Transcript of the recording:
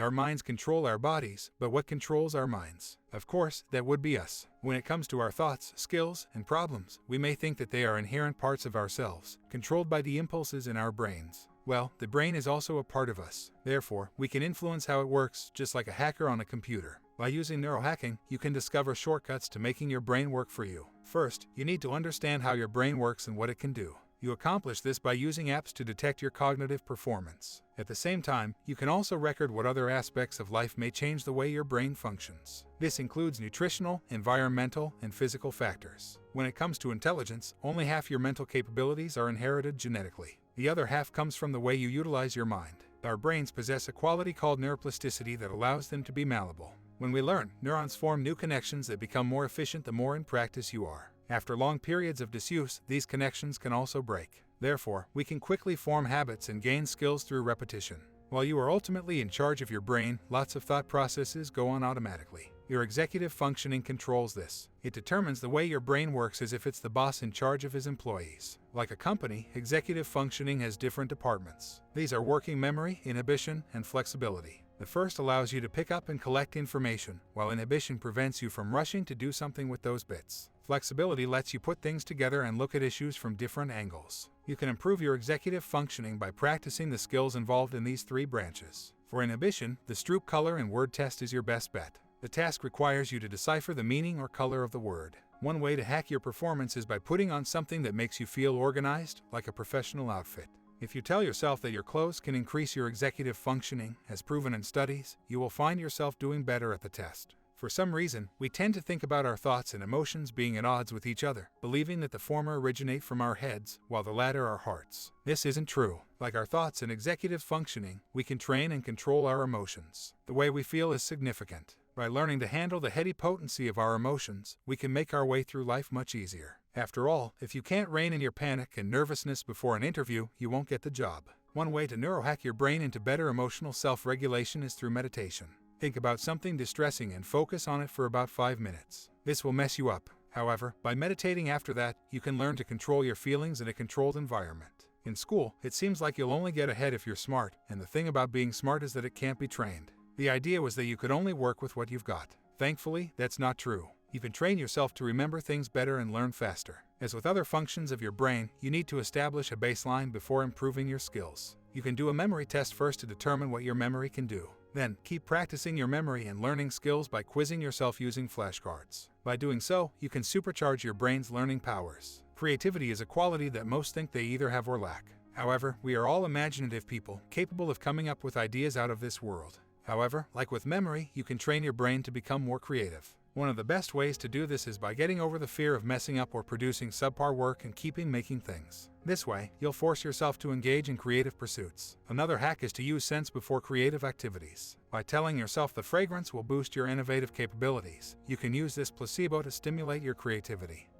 our minds control our bodies, but what controls our minds? Of course, that would be us. When it comes to our thoughts, skills, and problems, we may think that they are inherent parts of ourselves, controlled by the impulses in our brains. Well, the brain is also a part of us. Therefore, we can influence how it works, just like a hacker on a computer. By using neurohacking, you can discover shortcuts to making your brain work for you. First, you need to understand how your brain works and what it can do. You accomplish this by using apps to detect your cognitive performance. At the same time, you can also record what other aspects of life may change the way your brain functions. This includes nutritional, environmental, and physical factors. When it comes to intelligence, only half your mental capabilities are inherited genetically. The other half comes from the way you utilize your mind. Our brains possess a quality called neuroplasticity that allows them to be malleable. When we learn, neurons form new connections that become more efficient the more in practice you are. After long periods of disuse, these connections can also break. Therefore, we can quickly form habits and gain skills through repetition. While you are ultimately in charge of your brain, lots of thought processes go on automatically. Your executive functioning controls this. It determines the way your brain works as if it's the boss in charge of his employees. Like a company, executive functioning has different departments. These are working memory, inhibition, and flexibility. The first allows you to pick up and collect information, while inhibition prevents you from rushing to do something with those bits. Flexibility lets you put things together and look at issues from different angles. You can improve your executive functioning by practicing the skills involved in these three branches. For inhibition, the Stroop color and word test is your best bet. The task requires you to decipher the meaning or color of the word. One way to hack your performance is by putting on something that makes you feel organized, like a professional outfit. If you tell yourself that your clothes can increase your executive functioning, as proven in studies, you will find yourself doing better at the test. For some reason, we tend to think about our thoughts and emotions being at odds with each other, believing that the former originate from our heads, while the latter our hearts. This isn't true. Like our thoughts and executive functioning, we can train and control our emotions. The way we feel is significant. By learning to handle the heady potency of our emotions, we can make our way through life much easier. After all, if you can't rein in your panic and nervousness before an interview, you won't get the job. One way to neurohack your brain into better emotional self-regulation is through meditation. Think about something distressing and focus on it for about 5 minutes. This will mess you up. However, by meditating after that, you can learn to control your feelings in a controlled environment. In school, it seems like you'll only get ahead if you're smart, and the thing about being smart is that it can't be trained. The idea was that you could only work with what you've got. Thankfully, that's not true. You can train yourself to remember things better and learn faster. As with other functions of your brain, you need to establish a baseline before improving your skills. You can do a memory test first to determine what your memory can do. Then, keep practicing your memory and learning skills by quizzing yourself using flashcards. By doing so, you can supercharge your brain's learning powers. Creativity is a quality that most think they either have or lack. However, we are all imaginative people, capable of coming up with ideas out of this world. However, like with memory, you can train your brain to become more creative. One of the best ways to do this is by getting over the fear of messing up or producing subpar work and keeping making things. This way, you'll force yourself to engage in creative pursuits. Another hack is to use scents before creative activities. By telling yourself the fragrance will boost your innovative capabilities, you can use this placebo to stimulate your creativity.